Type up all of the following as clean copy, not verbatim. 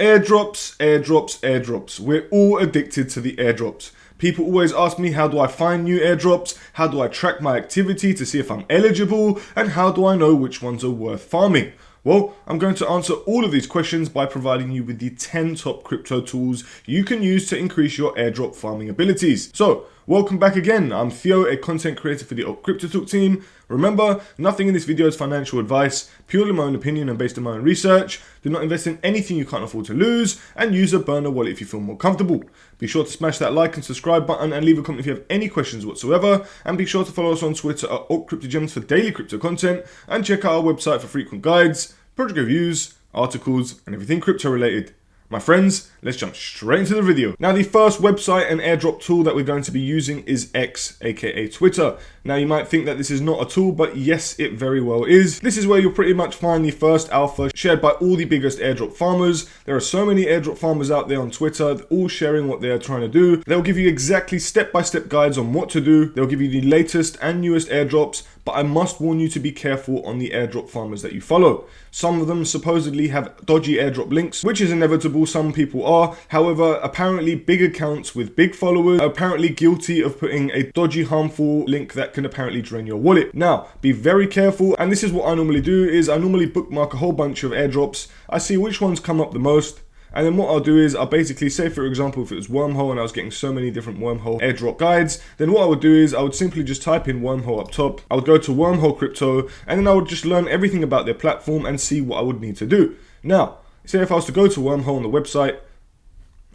Airdrops, airdrops, airdrops. We're all addicted to the airdrops. People always ask me, how do I find new airdrops? How do I track my activity to see if I'm eligible? And how do I know which ones are worth farming? Well, I'm going to answer all of these questions by providing you with the 10 top crypto tools you can use to increase your airdrop farming abilities. So, welcome back again. I'm Theo, a content creator for the AltCrptoTalk team. Remember, nothing in this video is financial advice, purely my own opinion and based on my own research. Do not invest in anything you can't afford to lose, and use a burner wallet if you feel more comfortable. Be sure to smash that like and subscribe button and leave a comment if you have any questions whatsoever. And be sure to follow us on Twitter at AltCrptoGems for daily crypto content, and check out our website for frequent guides, project reviews, articles, and everything crypto related. My friends, let's jump straight into the video. Now, the first website and airdrop tool that we're going to be using is X, aka Twitter. Now, you might think that this is not a tool, but yes, it very well is. This is where you'll pretty much find the first alpha shared by all the biggest airdrop farmers. There are so many airdrop farmers out there on Twitter, all sharing what they are trying to do. They'll give you exactly step-by-step guides on what to do. They'll give you the latest and newest airdrops, but I must warn you to be careful on the airdrop farmers that you follow. Some of them supposedly have dodgy airdrop links, which is inevitable, some people are. However, apparently big accounts with big followers are apparently guilty of putting a dodgy, harmful link that can apparently drain your wallet. Now, be very careful, and this is what I normally do, is I normally bookmark a whole bunch of airdrops. I see which ones come up the most, and then what I'll do is I'll basically say, for example, if it was Wormhole and I was getting so many different Wormhole airdrop guides, then what I would do is I would simply just type in Wormhole up top. I would go to Wormhole Crypto, and then I would just learn everything about their platform and see what I would need to do. Now, say if I was to go to Wormhole on the website,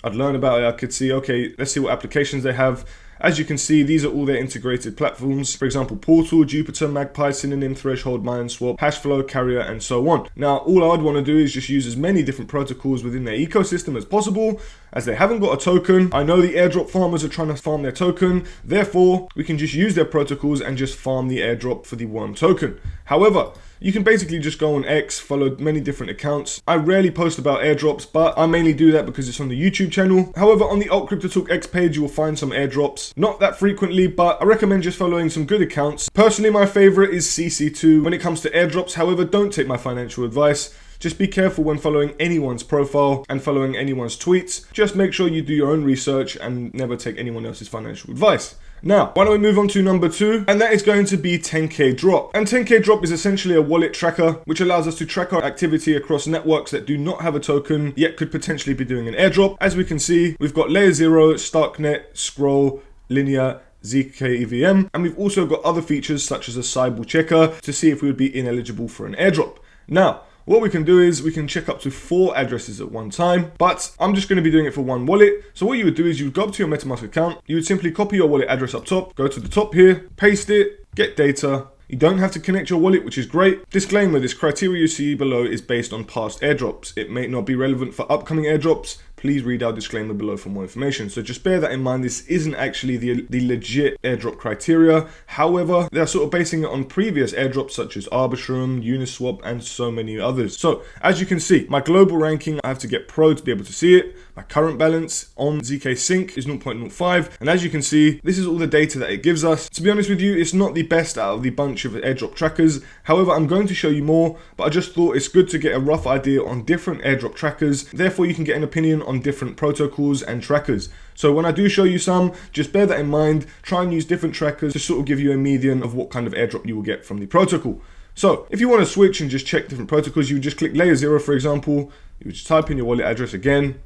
I'd learn about it. I could see, okay, let's see what applications they have. As you can see, these are all their integrated platforms. For example, Portal, Jupiter, Magpie, Synonym, Threshold, Mindswap, Hashflow, Carrier, and so on. Now, all I'd want to do is just use as many different protocols within their ecosystem as possible. As they haven't got a token, I know the airdrop farmers are trying to farm their token. Therefore, we can just use their protocols and just farm the airdrop for the one token. However, you can basically just go on X, follow many different accounts. I rarely post about airdrops, but I mainly do that because it's on the YouTube channel. However, on the AltCrptoTalk X page, you will find some airdrops. Not that frequently, but I recommend just following some good accounts. Personally, my favorite is CC2 when it comes to airdrops. However, don't take my financial advice. Just be careful when following anyone's profile and following anyone's tweets. Just make sure you do your own research and never take anyone else's financial advice. Now, why don't we move on to number 2, and that is going to be 10K Drop. And 10K Drop is essentially a wallet tracker, which allows us to track our activity across networks that do not have a token, yet could potentially be doing an airdrop. As we can see, we've got Layer 0, Starknet, Scroll, Linear, ZK EVM, and we've also got other features such as a Cybele checker to see if we would be ineligible for an airdrop. Now, what we can do is we can check up to 4 addresses at one time, but I'm just going to be doing it for one wallet. So what you would do is you would go up to your MetaMask account, you would simply copy your wallet address up top, go to the top here, paste it, get data. You don't have to connect your wallet, which is great. Disclaimer, this criteria you see below is based on past airdrops. It may not be relevant for upcoming airdrops. Please read our disclaimer below for more information. So just bear that in mind. This isn't actually the legit airdrop criteria. However, they're sort of basing it on previous airdrops such as Arbitrum, Uniswap, and so many others. So as you can see, my global ranking, I have to get Pro to be able to see it. My current balance on ZK Sync is 0.05. And as you can see, this is all the data that it gives us. To be honest with you, it's not the best out of the bunch of airdrop trackers. However, I'm going to show you more, but I just thought it's good to get a rough idea on different airdrop trackers. Therefore, you can get an opinion on different protocols and trackers. So when I do show you some, just bear that in mind. Try and use different trackers to sort of give you a median of what kind of airdrop you will get from the protocol. So if you want to switch and just check different protocols, you would just click Layer 0, for example. You would just type in your wallet address again,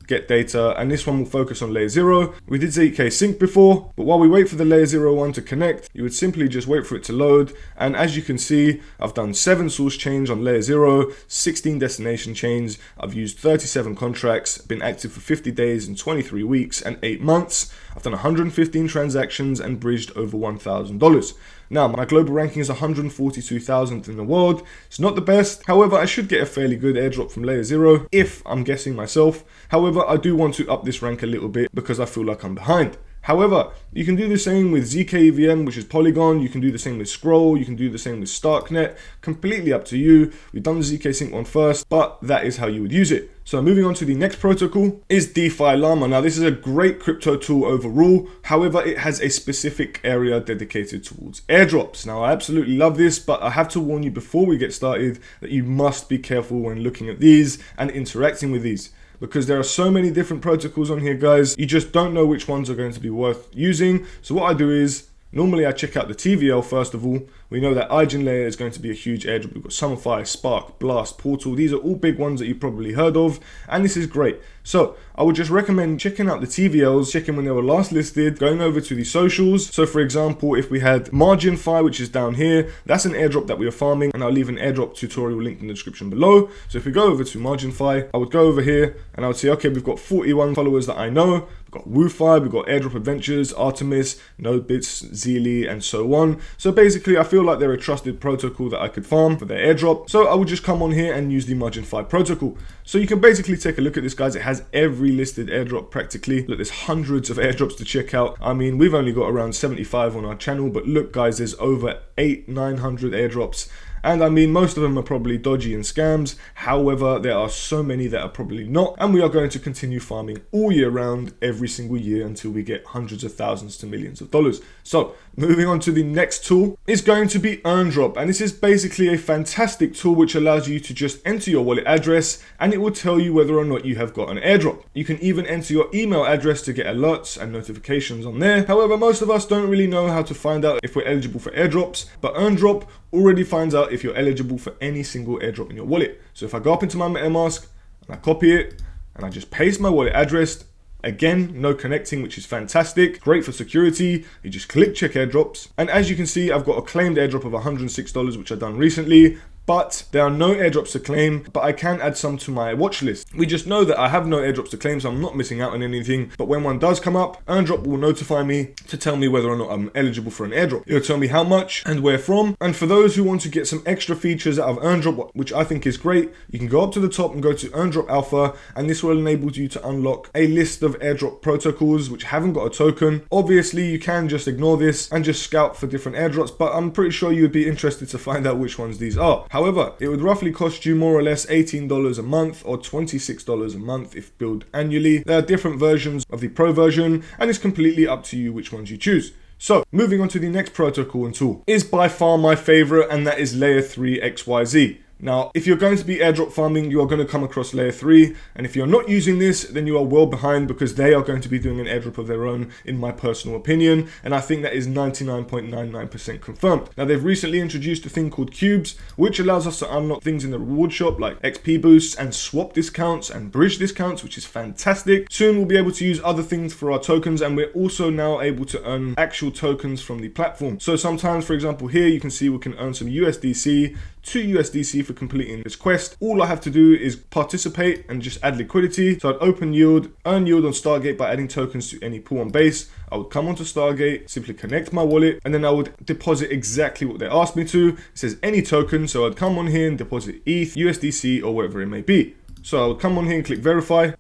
get data, and this one will focus on Layer 0. We did ZK Sync before, but while we wait for the Layer 0 one to connect, you would simply just wait for it to load. And as you can see, I've done 7 source chains on Layer 0, 16 destination chains. I've used 37 contracts, been active for 50 days and 23 weeks and 8 months. I've done 115 transactions and bridged over $1,000. Now, my global ranking is 142,000th in the world. It's not the best. However, I should get a fairly good airdrop from Layer 0, if I'm guessing myself. However, I do want to up this rank a little bit because I feel like I'm behind. However, you can do the same with zkEVM, which is Polygon. You can do the same with Scroll. You can do the same with Starknet. Completely up to you. We've done the zk Sync one first, but that is how you would use it. So moving on to the next protocol is DefiLlama. Now this is a great crypto tool overall. However, it has a specific area dedicated towards airdrops. Now I absolutely love this, but I have to warn you before we get started that you must be careful when looking at these and interacting with these, because there are so many different protocols on here, guys. You just don't know which ones are going to be worth using. So what I do is, normally I check out the TVL first of all. We know that Eigenlayer is going to be a huge airdrop. We've got Summerfire, Spark, Blast, Portal. These are all big ones that you've probably heard of, and this is great. So I would just recommend checking out the TVLs, checking when they were last listed, going over to the socials. So for example, if we had Rhino.Fi, which is down here, that's an airdrop that we are farming, and I'll leave an airdrop tutorial link in the description below. So if we go over to Rhino.Fi, I would go over here and I would say, okay, we've got 41 followers that I know. We've got Wu-Fi, we've got Airdrop Adventures, Artemis, NodeBits, Zeely, and so on. So basically, I feel like they're a trusted protocol that I could farm for their airdrop. So I would just come on here and use the Rhino.Fi protocol. So you can basically take a look at this, guys. It has every listed airdrop practically. Look, there's hundreds of airdrops to check out. I mean, we've only got around 75 on our channel, but look, guys, there's over 900 airdrops. And I mean, most of them are probably dodgy and scams. However, there are so many that are probably not. And we are going to continue farming all year round, every single year, until we get hundreds of thousands to millions of dollars. So moving on to the next tool is going to be Earndrop. And this is basically a fantastic tool which allows you to just enter your wallet address and it will tell you whether or not you have got an airdrop. You can even enter your email address to get alerts and notifications on there. However, most of us don't really know how to find out if we're eligible for airdrops, but Earndrop already finds out if you're eligible for any single airdrop in your wallet. So if I go up into my MetaMask and I copy it and I just paste my wallet address, again, no connecting, which is fantastic. Great for security. You just click check airdrops. And as you can see, I've got a claimed airdrop of $106, which I've done recently. But there are no airdrops to claim, but I can add some to my watch list. We just know that I have no airdrops to claim, so I'm not missing out on anything. But when one does come up, Earndrop will notify me to tell me whether or not I'm eligible for an airdrop. It'll tell me how much and where from. And for those who want to get some extra features out of Earndrop, which I think is great, you can go up to the top and go to Earndrop Alpha, and this will enable you to unlock a list of airdrop protocols which haven't got a token. Obviously, you can just ignore this and just scout for different airdrops, but I'm pretty sure you would be interested to find out which ones these are. However, it would roughly cost you more or less $18 a month or $26 a month if billed annually. There are different versions of the Pro version, and it's completely up to you which ones you choose. So, moving on to the next protocol and tool is by far my favorite, and that is Layer 3 XYZ. Now, if you're going to be airdrop farming, you are going to come across Layer 3, and if you're not using this, then you are well behind, because they are going to be doing an airdrop of their own, in my personal opinion, and I think that is 99.99% confirmed. Now, they've recently introduced a thing called Cubes, which allows us to unlock things in the reward shop, like XP boosts and swap discounts and bridge discounts, which is fantastic. Soon, we'll be able to use other things for our tokens, and we're also now able to earn actual tokens from the platform. So sometimes, for example, here you can see we can earn some USDC, 2 USDC for completing this quest. All I have to do is participate and just add liquidity. So I'd open yield, earn yield on Stargate by adding tokens to any pool on base. I would come onto Stargate, simply connect my wallet, and then I would deposit exactly what they asked me to. It says any token, so I'd come on here and deposit ETH, USDC, or whatever it may be. So I would come on here and click verify.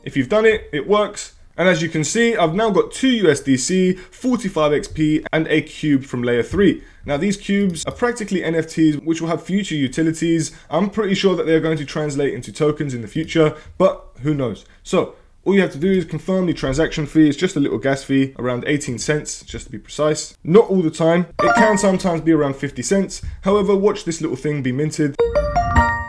If you've done it, it works. And as you can see, I've now got 2 USDC, 45 XP, and a cube from Layer 3. Now, these cubes are practically NFTs, which will have future utilities. I'm pretty sure that they're going to translate into tokens in the future, but who knows? So, all you have to do is confirm the transaction fee. It's just a little gas fee, around 18 cents, just to be precise. Not all the time. It can sometimes be around 50 cents. However, watch this little thing be minted.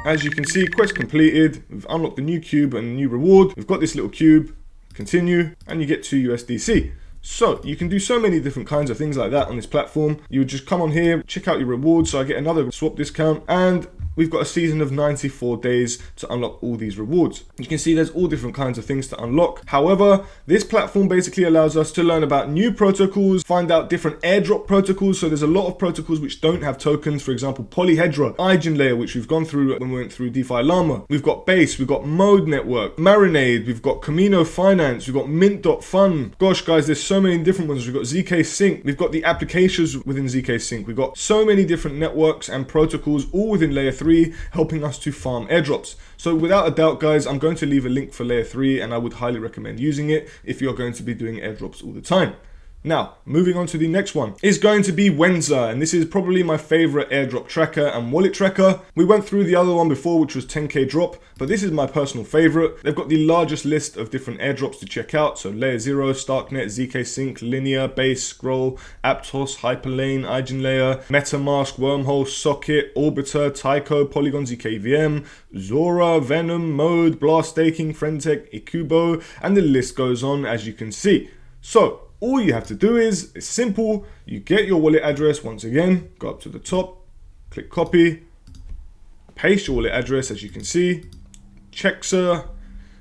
As you can see, quest completed. We've unlocked a new cube and a new reward. We've got this little cube. Continue, and you get 2 USDC. So you can do so many different kinds of things like that on this platform. You would just come on here, check out your rewards, so I get another swap discount, and we've got a season of 94 days to unlock all these rewards. You can see there's all different kinds of things to unlock. However, this platform basically allows us to learn about new protocols, find out different airdrop protocols. So there's a lot of protocols which don't have tokens. For example, Polyhedra, Eigenlayer, which we've gone through when we went through DefiLlama. We've got Base, we've got Mode Network, Marinade, we've got Camino Finance, we've got Mint.fun. Gosh, guys, there's so many different ones. We've got zk Sync, we've got the applications within zk Sync. We've got so many different networks and protocols all within Layer 3. 3, helping us to farm airdrops. So without a doubt, guys, I'm going to leave a link for layer 3, and I would highly recommend using it if you're going to be doing airdrops all the time. Now, moving on to the next one is going to be Wenser, and this is probably my favorite airdrop tracker and wallet tracker. We went through the other one before, which was 10k drop, but this is my personal favorite. They've got the largest list of different airdrops to check out, so Layer 0, Starknet, ZK Sync, Linear, Base, Scroll, Aptos, Hyperlane, EigenLayer, MetaMask, Wormhole, Socket, Orbiter, Tycho, Polygon, ZKVM, Zora, Venom, Mode, Blast Staking, Friendtech, Ikubo, and the list goes on, as you can see. So all you have to do is, it's simple, you get your wallet address, once again, go up to the top, click copy, paste your wallet address, as you can see, check sir,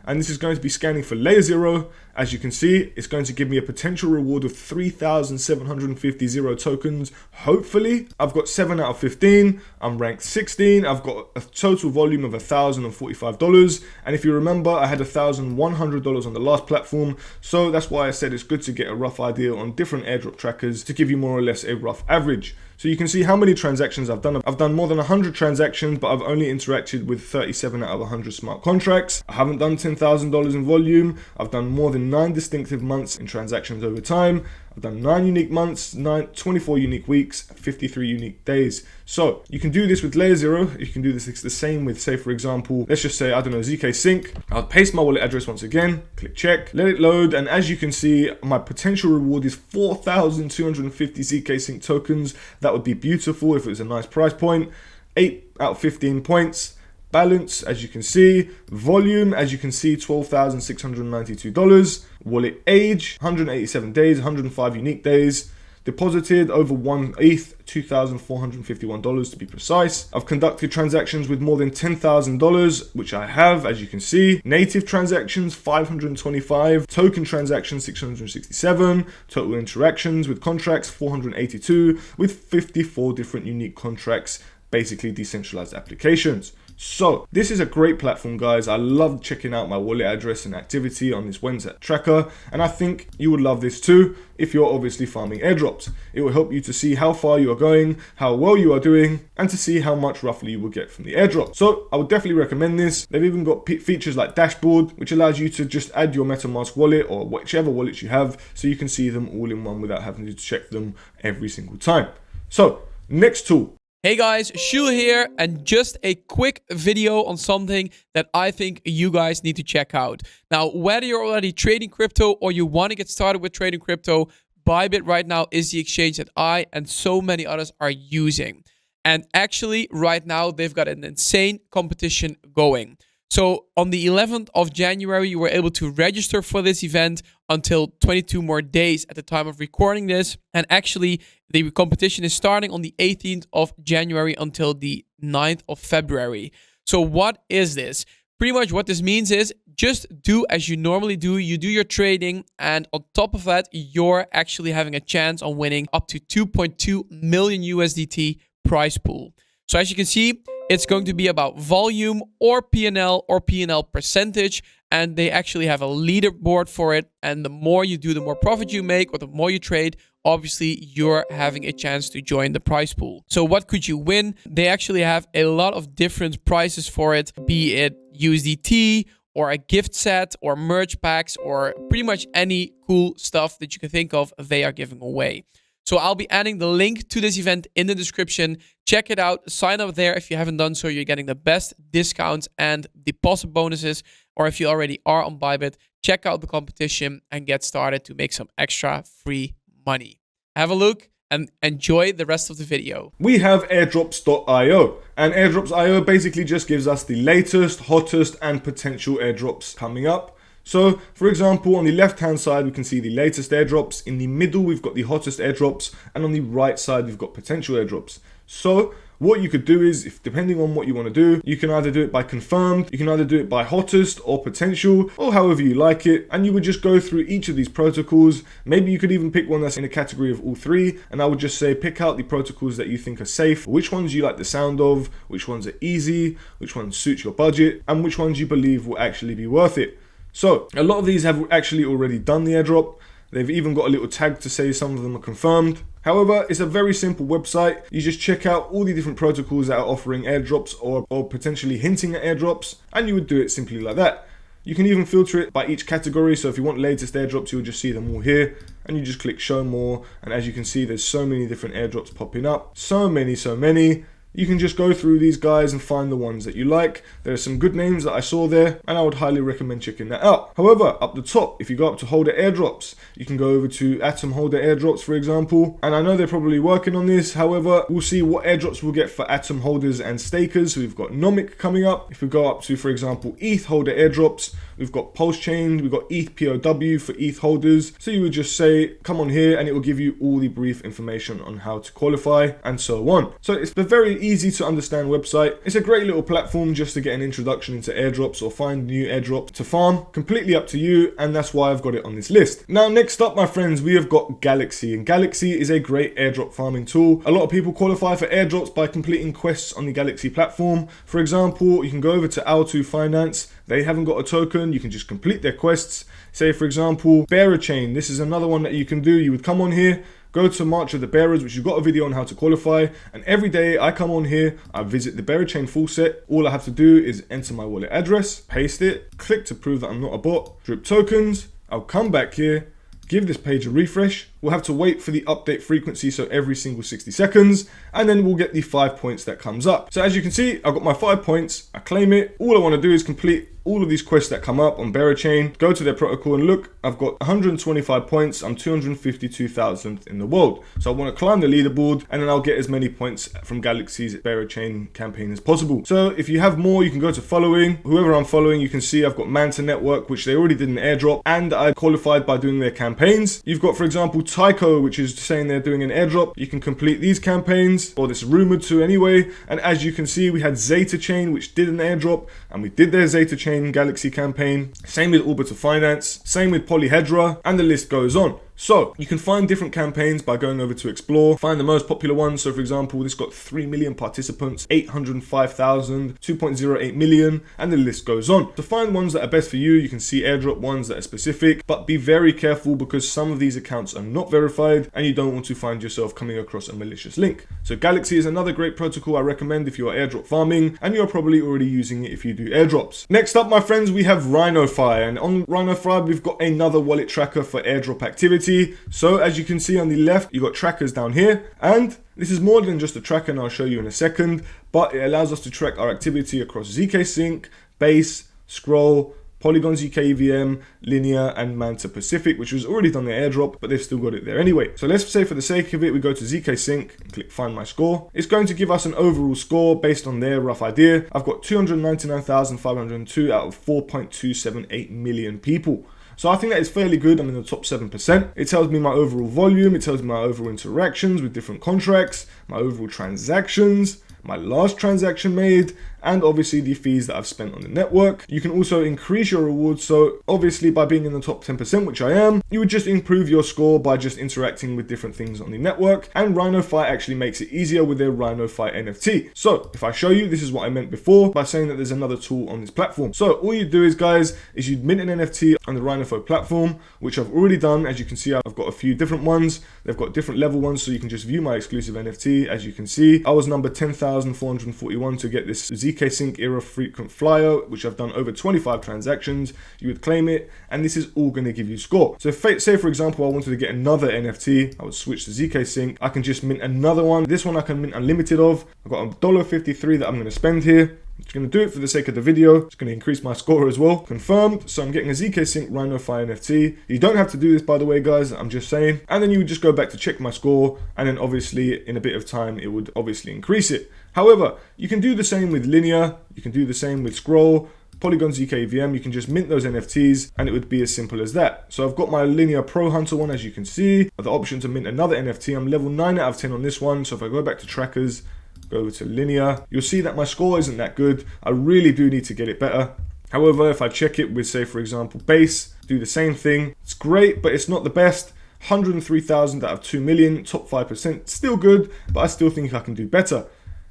and this is going to be scanning for layer 0. As you can see, it's going to give me a potential reward of 3,750 zero tokens. Hopefully, I've got 7 out of 15. I'm ranked 16. I've got a total volume of $1,045. And if you remember, I had $1,100 on the last platform. So that's why I said it's good to get a rough idea on different airdrop trackers to give you more or less a rough average. So you can see how many transactions I've done. I've done more than 100 transactions, but I've only interacted with 37 out of 100 smart contracts. I haven't done $10,000 in volume. I've done more than 9 distinctive months in transactions over time. I've done 9 unique months, 24 unique weeks, 53 unique days. So you can do this with layer 0. You can do this the same with, say, for example, let's just say, I don't know, ZK Sync. I'll paste my wallet address once again, click check, let it load. And as you can see, my potential reward is 4,250 ZK Sync tokens. That would be beautiful if it was a nice price point. 8 out of 15 points. Balance, as you can see. Volume, as you can see, $12,692. Wallet age, 187 days, 105 unique days. Deposited over 1 ETH, $2,451 to be precise. I've conducted transactions with more than $10,000, which I have, as you can see. Native transactions, 525. Token transactions, 667. Total interactions with contracts, 482, with 54 different unique contracts, basically decentralized applications. So this is a great platform, guys. I love checking out my wallet address and activity on this Wenser tracker, and I think you would love this too if you're obviously farming airdrops. It will help you to see how far you are going, how well you are doing, and to see how much roughly you will get from the airdrop. So I would definitely recommend this. They've even got features like dashboard, which allows you to just add your MetaMask wallet or whichever wallets you have, so you can see them all in one without having to check them every single time. So next tool. Hey guys, Shul here, and just a quick video on something that I think you guys need to check out. Now, whether you're already trading crypto or you want to get started with trading crypto, Bybit right now is the exchange that I and so many others are using. And actually, right now, they've got an insane competition going. So on the 11th of January, you were able to register for this event until 22 more days at the time of recording this. And actually, the competition is starting on the 18th of January until the 9th of February. So what is this? Pretty much what this means is just do as you normally do. You do your trading, and on top of that, you're actually having a chance on winning up to 2.2 million USDT prize pool. So as you can see, it's going to be about volume or P&L percentage, and they actually have a leaderboard for it. And the more you do, the more profit you make, or the more you trade, obviously you're having a chance to join the prize pool. So what could you win? They actually have a lot of different prizes for it, be it USDT or a gift set or merch packs or pretty much any cool stuff that you can think of, they are giving away. So I'll be adding the link to this event in the description. Check it out. Sign up there if you haven't done so. You're getting the best discounts and deposit bonuses. Or if you already are on Bybit, check out the competition and get started to make some extra free money. Have a look and enjoy the rest of the video. We have Airdrops.io, and Airdrops.io basically just gives us the latest, hottest, and potential airdrops coming up. So, for example, on the left-hand side, we can see the latest airdrops. In the middle, we've got the hottest airdrops. And on the right side, we've got potential airdrops. So, what you could do is, if depending on what you want to do, you can either do it by confirmed, you can either do it by hottest or potential, or however you like it. And you would just go through each of these protocols. Maybe you could even pick one that's in a category of all three. And I would just say, pick out the protocols that you think are safe, which ones you like the sound of, which ones are easy, which ones suit your budget, and which ones you believe will actually be worth it. So, a lot of these have actually already done the airdrop. They've even got a little tag to say some of them are confirmed. However, it's a very simple website. You just check out all the different protocols that are offering airdrops or potentially hinting at airdrops, and you would do it simply like that. You can even filter it by each category, so if you want latest airdrops, you'll just see them all here, and you just click show more, and as you can see, there's so many different airdrops popping up. So many. You can just go through these guys and find the ones that you like. There are some good names that I saw there, and I would highly recommend checking that out. However, up the top, if you go up to holder airdrops, you can go over to Atom holder airdrops, for example. And I know they're probably working on this. However, we'll see what airdrops we'll get for Atom holders and stakers. So we've got Nomic coming up. If we go up to, for example, ETH holder airdrops, we've got Pulse Chain, we've got ETH POW for ETH holders. So you would just say, come on here, and it will give you all the brief information on how to qualify and so on. So it's a very easy to understand website. It's a great little platform just to get an introduction into airdrops or find new airdrops to farm. Completely up to you, and that's why I've got it on this list. Now, next up, my friends, we have got Galxe, and Galxe is a great airdrop farming tool. A lot of people qualify for airdrops by completing quests on the Galxe platform. For example, you can go over to Altu Finance. They haven't got a token. You can just complete their quests. Say, for example, Bearer Chain. This is another one that you can do. You would come on here, go to March of the Bearers, which you've got a video on how to qualify. And every day I come on here, I visit the Bearer Chain full set. All I have to do is enter my wallet address, paste it, click to prove that I'm not a bot, drip tokens. I'll come back here, give this page a refresh. We'll have to wait for the update frequency, so every single 60 seconds, and then we'll get the 5 points that comes up. So as you can see, I've got my 5 points, I claim it. All I want to do is complete all of these quests that come up on Bearer Chain, go to their protocol, and look, I've got 125 points, I'm 252,000th in the world. So I want to climb the leaderboard, and then I'll get as many points from Galxe's Bearer Chain campaign as possible. So if you have more, you can go to following. Whoever I'm following, you can see I've got Manta Network, which they already did an airdrop, and I qualified by doing their campaigns. You've got, for example, Tycho, which is saying they're doing an airdrop. You can complete these campaigns, or this rumored to anyway. And as you can see, we had Zeta Chain, which did an airdrop, and we did their Zeta Chain Galxe campaign. Same with Orbital Finance, same with Polyhedra, and the list goes on. So you can find different campaigns by going over to explore, find the most popular ones. So for example, this got 3 million participants, 805,000, 2.08 million, and the list goes on. To find ones that are best for you, you can see airdrop ones that are specific, but be very careful because some of these accounts are not verified and you don't want to find yourself coming across a malicious link. So Galxe is another great protocol I recommend if you are airdrop farming, and you're probably already using it if you do airdrops. Next up, my friends, we have Rhino.Fi, and on Rhino.Fi, we've got another wallet tracker for airdrop activity. So as you can see on the left, you got trackers down here, and this is more than just a tracker, and I'll show you in a second, but it allows us to track our activity across ZK Sync, Base, Scroll, Polygon ZK EVM, Linear, and Manta Pacific, which was already done the airdrop, but they've still got it there anyway. So let's say for the sake of it, we go to ZK Sync and click Find My Score. It's going to give us an overall score based on their rough idea. I've got 299,502 out of 4.278 million people. So I think that is fairly good. I'm in the top 7%. It tells me my overall volume. It tells me my overall interactions with different contracts, my overall transactions, my last transaction made, and obviously the fees that I've spent on the network. You can also increase your rewards. So obviously by being in the top 10%, which I am, you would just improve your score by just interacting with different things on the network. And Rhino.Fi actually makes it easier with their Rhino.Fi NFT. So if I show you, this is what I meant before by saying that there's another tool on this platform. So all you do is, guys, is you mint an NFT on the Rhino.Fi platform, which I've already done. As you can see, I've got a few different ones. They've got different level ones, so you can just view my exclusive NFT. As you can see, I was number 10,441 to get this ZK Sync era frequent flyer, which I've done over 25 transactions. You would claim it, and this is all going to give you score. So say for example, I wanted to get another NFT, I would switch to ZK Sync. I can just mint another one. This one I can mint unlimited of. I've got $1.53 that I'm going to spend here. I'm just going to do it for the sake of the video. It's going to increase my score as well. Confirmed. So I'm getting a ZK Sync Rhino.Fi NFT. You don't have to do this, by the way, guys. I'm just saying. And then you would just go back to check my score. And then obviously in a bit of time, it would obviously increase it. However, you can do the same with Linear. You can do the same with Scroll, Polygon ZK EVM. You can just mint those NFTs and it would be as simple as that. So I've got my Linear Pro Hunter one, as you can see. The option to mint another NFT. I'm level 9 out of 10 on this one. So if I go back to trackers, go over to Linear, you'll see that my score isn't that good. I really do need to get it better. However, if I check it with, say, for example, Base, do the same thing. It's great, but it's not the best. 103,000 out of 2 million, top 5%, still good, but I still think I can do better.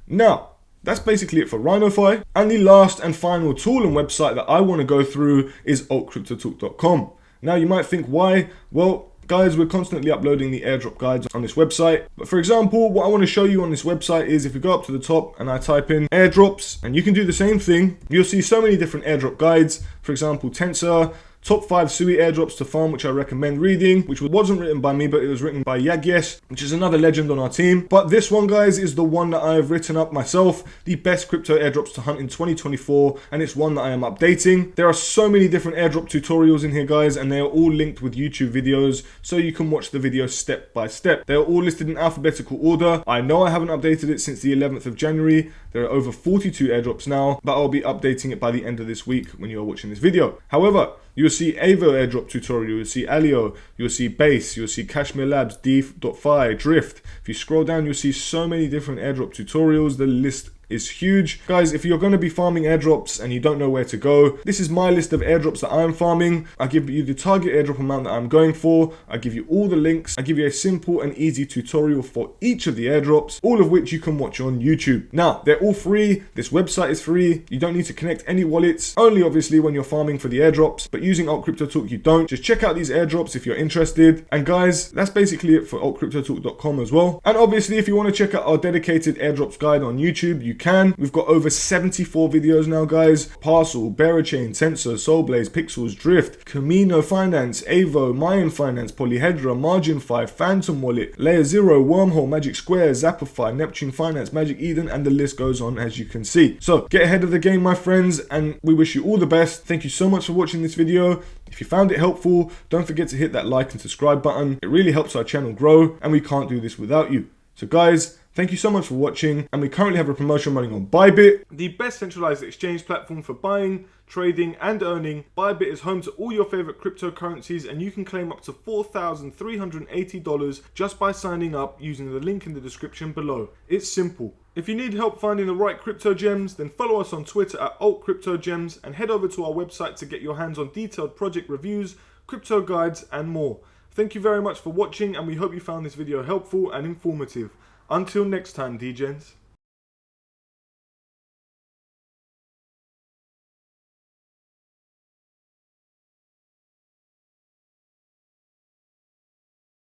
Now, that's basically it for Rhino.Fi. And the last and final tool and website that I want to go through is AltCrptoTalk.com. Now, you might think, why? Well, Guys, we're constantly uploading the airdrop guides on this website. But for example, what I want to show you on this website is if you go up to the top and I type in airdrops, and you can do the same thing, you'll see so many different airdrop guides. For example, Tensor, top 5 SUI airdrops to farm, which I recommend reading, which wasn't written by me, but it was written by Yagyesh, which is another legend on our team. But this one, guys, is the one that I have written up myself, the best crypto airdrops to hunt in 2024, and it's one that I am updating. There are so many different airdrop tutorials in here, guys, and they are all linked with YouTube videos, so you can watch the video step by step. They are all listed in alphabetical order. I know I haven't updated it since the 11th of January. There are over 42 airdrops now, but I'll be updating it by the end of this week when you are watching this video. However, you'll see Avo airdrop tutorial, you'll see Alio, you'll see Base, you'll see Cashmere Labs, DefiLlama, Drift. If you scroll down, you'll see so many different airdrop tutorials. The list is huge. Guys, if you're going to be farming airdrops and you don't know where to go, this is my list of airdrops that I'm farming. I give you the target airdrop amount that I'm going for. I give you all the links. I give you a simple and easy tutorial for each of the airdrops, all of which you can watch on YouTube. Now, they're all free. This website is free. You don't need to connect any wallets, only obviously when you're farming for the airdrops, but using AltCrptoTalk you don't. Just check out these airdrops if you're interested. And guys, that's basically it for AltCrptoTalk.com as well. And obviously, if you want to check out our dedicated airdrops guide on YouTube, you can. We've got over 74 videos now, guys. Parcel, Berachain, Tensor, Soulblaze, Pixels, Drift, Camino Finance, Avo, Mayan Finance, Polyhedra, Margin.Fi, Phantom Wallet, Layer 0, Wormhole, Magic Square, Zapify, Neptune Finance, Magic Eden, and the list goes on, as you can see. So get ahead of the game, my friends, and we wish you all the best. Thank you so much for watching this video. If you found it helpful, don't forget to hit that like and subscribe button. It really helps our channel grow, and we can't do this without you. So guys, thank you so much for watching, and we currently have a promotion running on Bybit, the best centralized exchange platform for buying, trading, and earning. Bybit is home to all your favorite cryptocurrencies, and you can claim up to $4,380 just by signing up using the link in the description below. It's simple. If you need help finding the right crypto gems, then follow us on Twitter at AltCrptoGems and head over to our website to get your hands on detailed project reviews, crypto guides, and more. Thank you very much for watching, and we hope you found this video helpful and informative. Until next time, DGens.